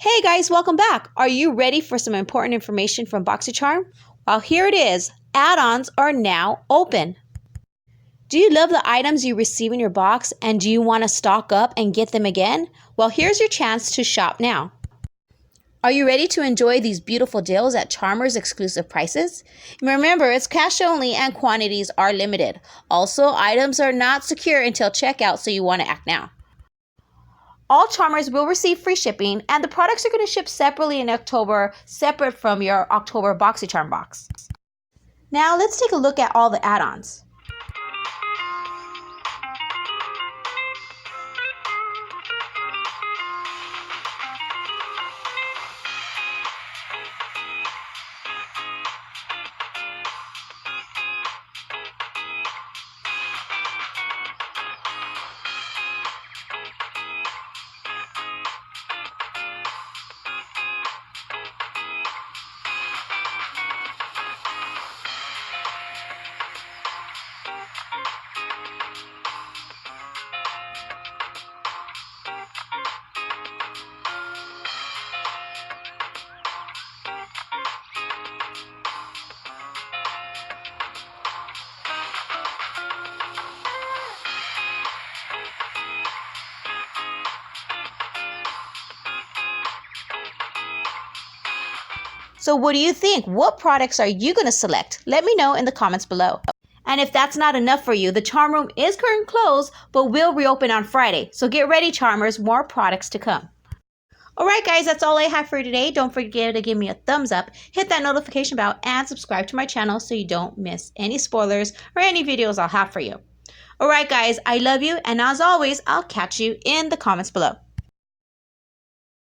Hey guys, welcome back. Are you ready for some important information from Boxycharm? Well, here it is. Add-ons are now open. Do you love the items you receive in your box and do you want to stock up and get them again? Well, here's your chance to shop now. Are you ready to enjoy these beautiful deals at Charmer's exclusive prices? Remember, it's cash only and quantities are limited. Also, items are not secure until checkout, so you want to act now. All Charmers will receive free shipping, and the products are going to ship separately in October, separate from your October Boxycharm box. Now, let's take a look at all the add-ons. So what do you think? What products are you going to select? Let me know in the comments below. And if that's not enough for you, the Charm Room is currently closed, but will reopen on Friday. So get ready, Charmers, more products to come. Alright guys, that's all I have for today. Don't forget to give me a thumbs up, hit that notification bell, and subscribe to my channel so you don't miss any spoilers or any videos I'll have for you. Alright guys, I love you, and as always, I'll catch you in the comments below.